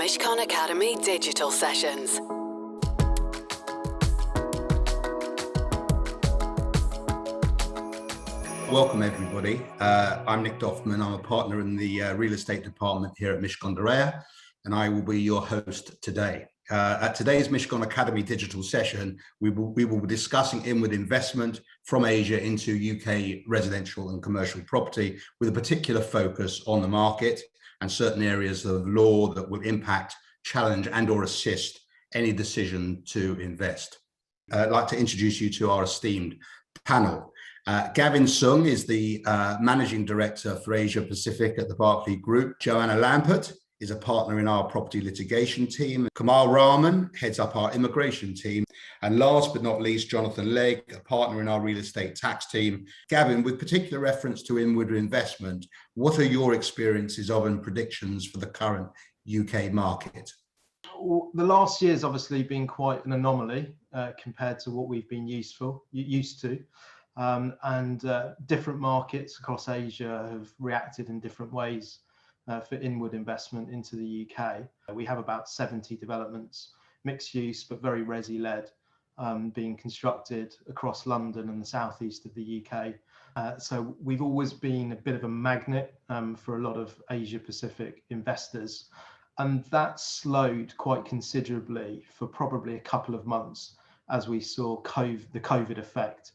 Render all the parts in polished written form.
Mishcon Academy Digital Sessions. Welcome, everybody. I'm Nick Doffman. I'm a partner in the real estate department here at Mishcon Academy, and I will be your host today. At today's Mishcon Academy Digital Session, we will be discussing inward investment from Asia into UK residential and commercial property, with a particular focus on the market and certain areas of law that will impact, challenge and or assist any decision to invest. I'd like to introduce you to our esteemed panel. Gavin Sung is the Managing Director for Asia Pacific at the Berkeley Group. Joanna Lampert is a partner in our property litigation team. Kamal Rahman heads up our immigration team. And last but not least, Jonathan Legg, a partner in our real estate tax team. Gavin, with particular reference to inward investment, what are your experiences of and predictions for the current UK market? Well, the last year has obviously been quite an anomaly compared to what we've been used to. Different markets across Asia have reacted in different ways for inward investment into the UK. We have about 70 developments, mixed use but very resi-led, being constructed across London and the southeast of the UK. So we've always been a bit of a magnet for a lot of Asia Pacific investors, and that slowed quite considerably for probably a couple of months as we saw the COVID effect.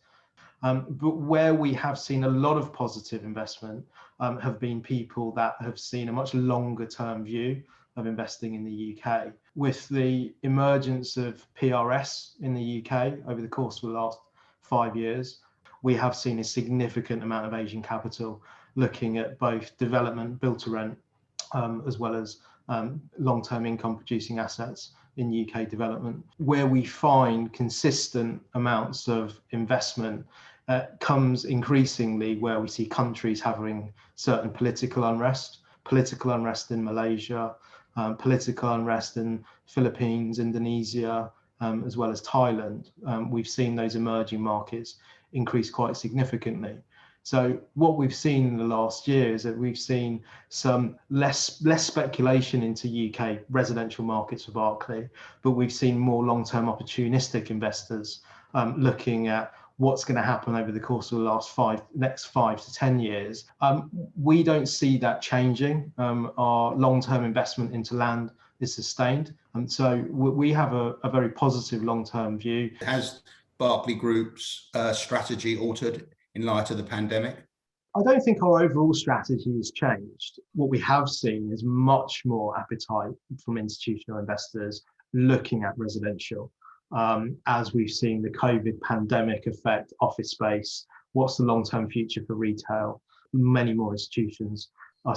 But where we have seen a lot of positive investment have been people that have seen a much longer term view of investing in the UK. With the emergence of PRS in the UK over the course of the last 5 years, we have seen a significant amount of Asian capital looking at both development, build to rent, as well as long-term income producing assets in UK development. Where we find consistent amounts of investment comes increasingly where we see countries having certain political unrest in Malaysia, political unrest in Philippines, Indonesia, as well as Thailand. We've seen those emerging markets increase quite significantly. So what we've seen in the last year is that we've seen some less speculation into UK residential markets for Berkeley, but we've seen more long-term opportunistic investors looking at what's going to happen over the course of the next 5 to 10 years. We don't see that changing. Our long-term investment into land is sustained, and so we have a very positive long-term view. Has Berkeley Group's strategy altered in light of the pandemic? I don't think our overall strategy has changed. What we have seen is much more appetite from institutional investors looking at residential. As we've seen the COVID pandemic affect office space, what's the long-term future for retail? Many more institutions are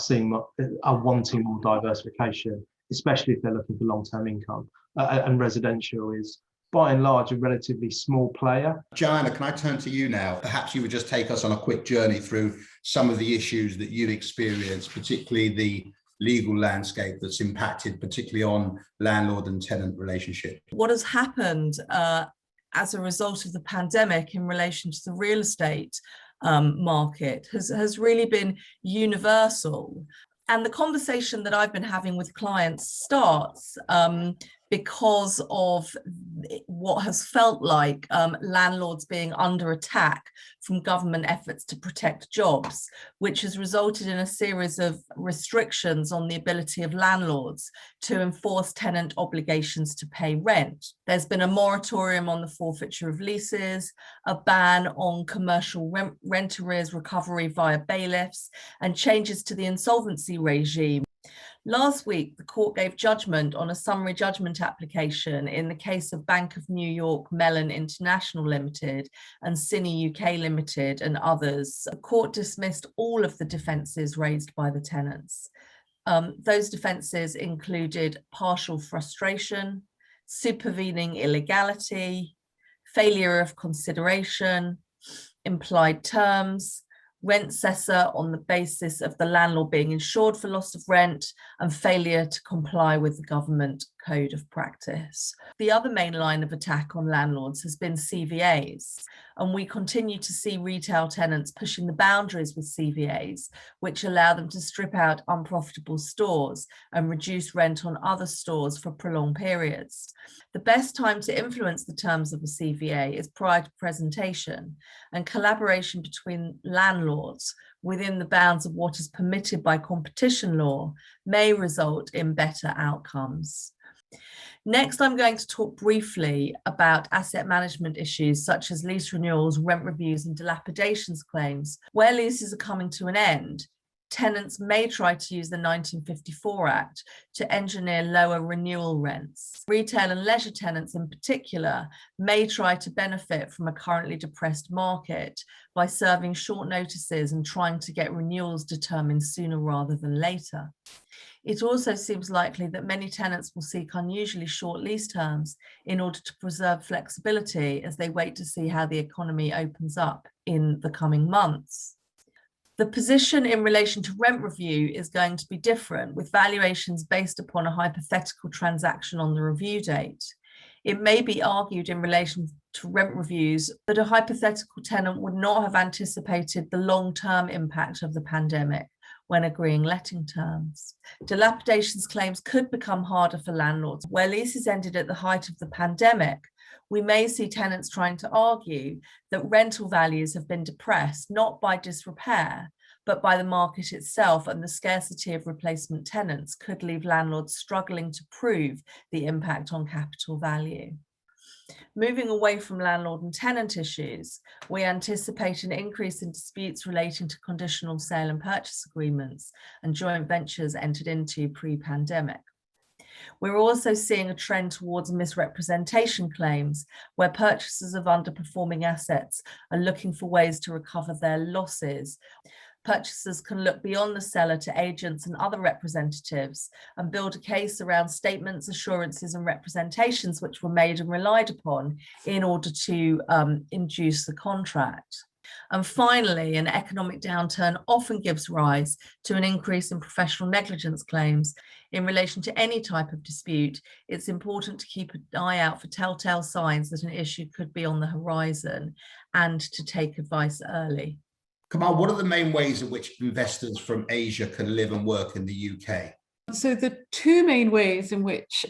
wanting more diversification, especially if they're looking for long-term income. And residential is, by and large, a relatively small player. Joanna, can I turn to you now? Perhaps you would just take us on a quick journey through some of the issues that you've experienced, particularly the legal landscape that's impacted, particularly on landlord and tenant relationship. What has happened as a result of the pandemic in relation to the real estate market has really been universal. And the conversation that I've been having with clients starts because of what has felt like landlords being under attack from government efforts to protect jobs, which has resulted in a series of restrictions on the ability of landlords to enforce tenant obligations to pay rent. There's been a moratorium on the forfeiture of leases, a ban on commercial rent arrears recovery via bailiffs, and changes to the insolvency regime. Last week, the court gave judgment on a summary judgment application in the case of Bank of New York Mellon International Limited and Cine UK Limited and others. The court dismissed all of the defences raised by the tenants. Those defences included partial frustration, supervening illegality, failure of consideration, implied terms, rent cessor on the basis of the landlord being insured for loss of rent, and failure to comply with the government code of practice. The other main line of attack on landlords has been CVAs, and we continue to see retail tenants pushing the boundaries with CVAs, which allow them to strip out unprofitable stores and reduce rent on other stores for prolonged periods. The best time to influence the terms of a CVA is prior to presentation, and collaboration between landlords within the bounds of what is permitted by competition law may result in better outcomes. Next, I'm going to talk briefly about asset management issues such as lease renewals, rent reviews, and dilapidations claims. Where leases are coming to an end, tenants may try to use the 1954 Act to engineer lower renewal rents. Retail and leisure tenants in particular may try to benefit from a currently depressed market by serving short notices and trying to get renewals determined sooner rather than later. It also seems likely that many tenants will seek unusually short lease terms in order to preserve flexibility as they wait to see how the economy opens up in the coming months. The position in relation to rent review is going to be different, with valuations based upon a hypothetical transaction on the review date. It may be argued in relation to rent reviews that a hypothetical tenant would not have anticipated the long-term impact of the pandemic when agreeing letting terms. Dilapidations claims could become harder for landlords. Where leases ended at the height of the pandemic, we may see tenants trying to argue that rental values have been depressed, not by disrepair, but by the market itself, and the scarcity of replacement tenants could leave landlords struggling to prove the impact on capital value. Moving away from landlord and tenant issues, we anticipate an increase in disputes relating to conditional sale and purchase agreements and joint ventures entered into pre-pandemic. We're also seeing a trend towards misrepresentation claims, where purchasers of underperforming assets are looking for ways to recover their losses. Purchasers can look beyond the seller to agents and other representatives and build a case around statements, assurances, and representations which were made and relied upon in order to induce the contract. And finally, an economic downturn often gives rise to an increase in professional negligence claims. In relation to any type of dispute, it's important to keep an eye out for telltale signs that an issue could be on the horizon and to take advice early. Kamal, what are the main ways in which investors from Asia can live and work in the UK? So the two main ways in which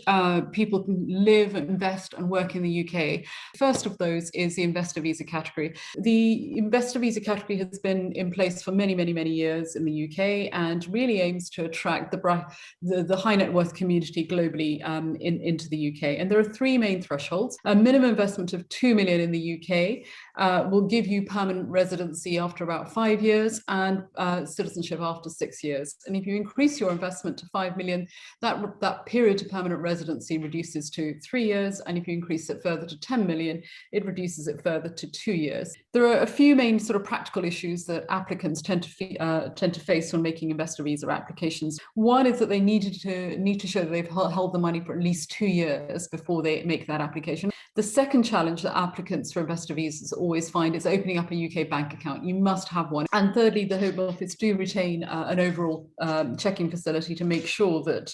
people can live, invest and work in the UK, first of those is the investor visa category. The investor visa category has been in place for many, many, many years in the UK and really aims to attract the high net worth community globally into the UK. And there are three main thresholds. A minimum investment of 2 million in the UK will give you permanent residency after about 5 years and citizenship after 6 years. And if you increase your investment to 5 million, that period to permanent residency reduces to 3 years, and if you increase it further to 10 million, it reduces it further to 2 years. There are a few main sort of practical issues that applicants tend to face when making investor visa applications. One is that they need to show that they've held the money for at least 2 years before they make that application. The second challenge that applicants for investor visas always find is opening up a UK bank account. You must have one. And thirdly, the Home Office do retain an overall checking facility to make sure that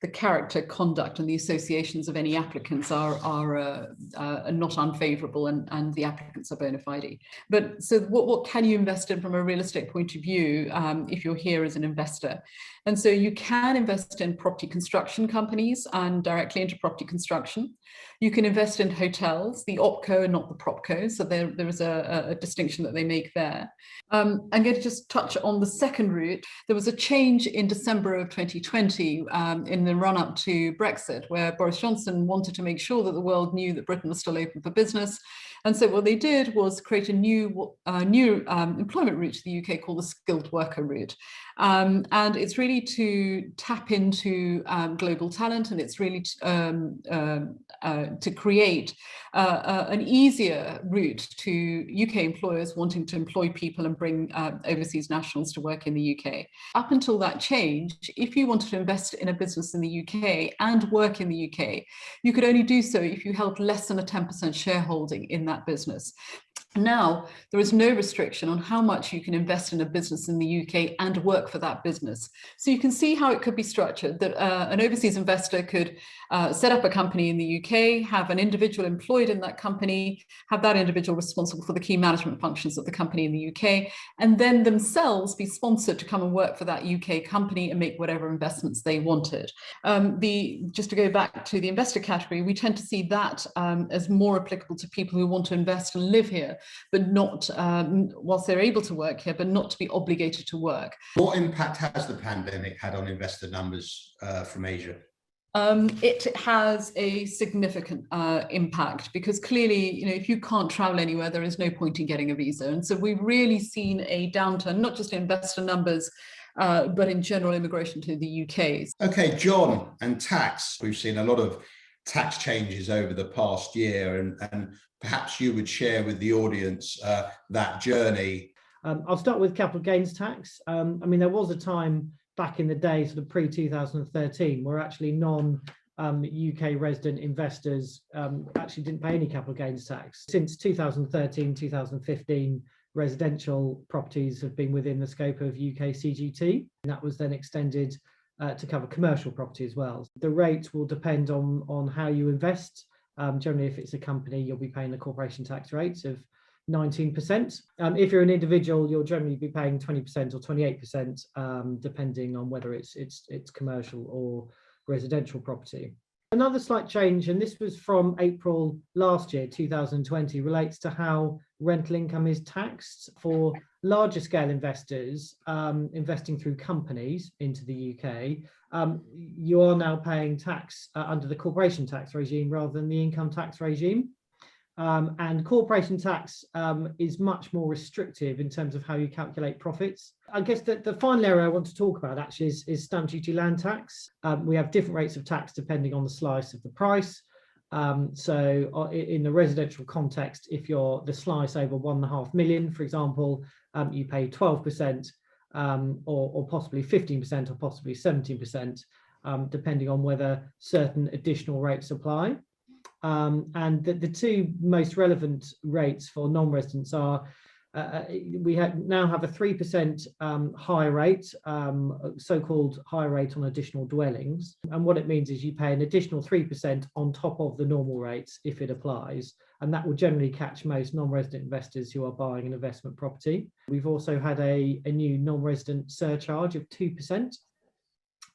the character, conduct and the associations of any applicants are not unfavourable and the applicants are bona fide. But so what can you invest in from a real estate point of view if you're here as an investor? And so you can invest in property construction companies and directly into property construction. You can invest in hotels, the OpCo and not the PropCo. So there is a distinction that they make there. I'm going to just touch on the second route. There was a change in December of 2020 in the run-up to Brexit, where Boris Johnson wanted to make sure that the world knew that Britain was still open for business. And so what they did was create a new employment route to the UK called the skilled worker route. And it's really to tap into global talent, and it's really to create an easier route to UK employers wanting to employ people and bring overseas nationals to work in the UK. Up until that change, if you wanted to invest in a business in the UK and work in the UK, you could only do so if you held less than a 10% shareholding in that business. Now, there is no restriction on how much you can invest in a business in the UK and work for that business. So you can see how it could be structured, that an overseas investor could set up a company in the UK, have an individual employed in that company, have that individual responsible for the key management functions of the company in the UK, and then themselves be sponsored to come and work for that UK company and make whatever investments they wanted. Just to go back to the investor category, we tend to see that as more applicable to people who want to invest and live here, but not, whilst they're able to work here, but not to be obligated to work. What impact has the pandemic had on investor numbers from Asia? It has a significant impact, because clearly, if you can't travel anywhere, there is no point in getting a visa. And so we've really seen a downturn, not just in investor numbers, but in general immigration to the UK. Okay, John, and tax. We've seen a lot of tax changes over the past year, and perhaps you would share with the audience that journey. I'll start with capital gains tax. There was a time back in the day, sort of pre-2013, where actually non-UK resident investors actually didn't pay any capital gains tax. Since 2013, 2015, residential properties have been within the scope of UK CGT, and that was then extended to cover commercial property as well. The rate will depend on how you invest. Generally, if it's a company, you'll be paying the corporation tax rate of 19%. If you're an individual, you'll generally be paying 20% or 28%, depending on whether it's commercial or residential property. Another slight change, and this was from April last year, 2020, relates to how rental income is taxed for larger scale investors investing through companies into the UK. You are now paying tax under the corporation tax regime rather than the income tax regime. And corporation tax is much more restrictive in terms of how you calculate profits. I guess the final area I want to talk about actually is stamp duty land tax. We have different rates of tax depending on the slice of the price. So in the residential context, if you're the slice over 1.5 million, for example, you pay 12%, or possibly 15% or possibly 17%, depending on whether certain additional rates apply. And the two most relevant rates for non-residents are, we now have a 3% higher rate, so-called higher rate on additional dwellings. And what it means is you pay an additional 3% on top of the normal rates if it applies. And that will generally catch most non-resident investors who are buying an investment property. We've also had a new non-resident surcharge of 2%.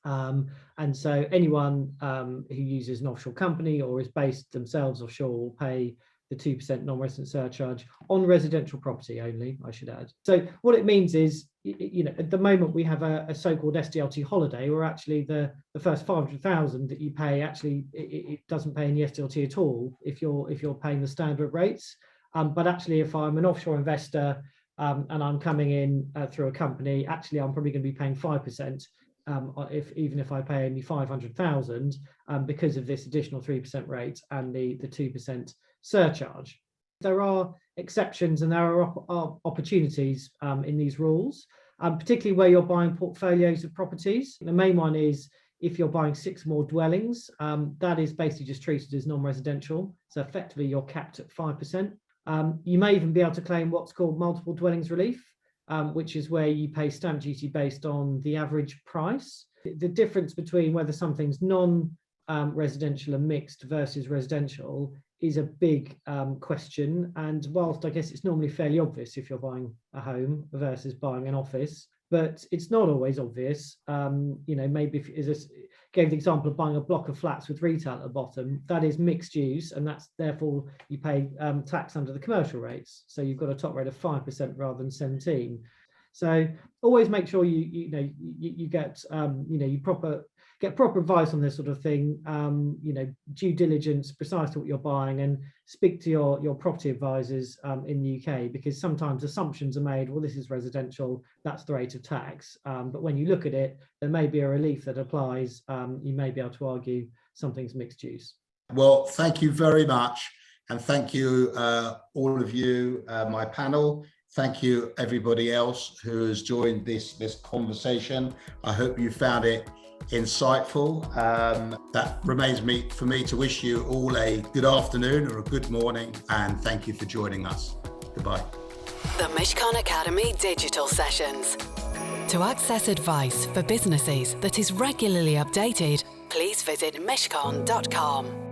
And so anyone who uses an offshore company or is based themselves offshore will pay the 2% non-resident surcharge on residential property only, I should add. So what it means is, at the moment we have a so-called SDLT holiday, where actually the first 500,000 that you pay, actually it doesn't pay any SDLT at all if you're paying the standard rates. But actually, if I'm an offshore investor and I'm coming in through a company, actually I'm probably going to be paying 5%. Even if I pay only 500,000, because of this additional 3% rate and the 2% surcharge. There are exceptions and there are opportunities in these rules, particularly where you're buying portfolios of properties. The main one is if you're buying 6 more dwellings, that is basically just treated as non-residential. So effectively you're capped at 5%. You may even be able to claim what's called multiple dwellings relief, which is where you pay stamp duty based on the average price. The difference between whether something's non-residential and mixed versus residential is a big question. And whilst I guess it's normally fairly obvious if you're buying a home versus buying an office, but it's not always obvious. Maybe if gave the example of buying a block of flats with retail at the bottom, that is mixed use, and that's therefore you pay tax under the commercial rates. So you've got a top rate of 5% rather than 17%. So always make sure you get get proper advice on this sort of thing. Due diligence, precisely what you're buying, and speak to your property advisors in the UK, because sometimes assumptions are made. Well, this is residential, that's the rate of tax. But when you look at it, there may be a relief that applies. You may be able to argue something's mixed use. Well, thank you very much, and thank you all of you, my panel. Thank you everybody else who has joined this conversation. I hope you found it insightful. That remains for me to wish you all a good afternoon or a good morning, and thank you for joining us. Goodbye. The Mishcon Academy Digital Sessions. To access advice for businesses that is regularly updated, please visit mishcon.com.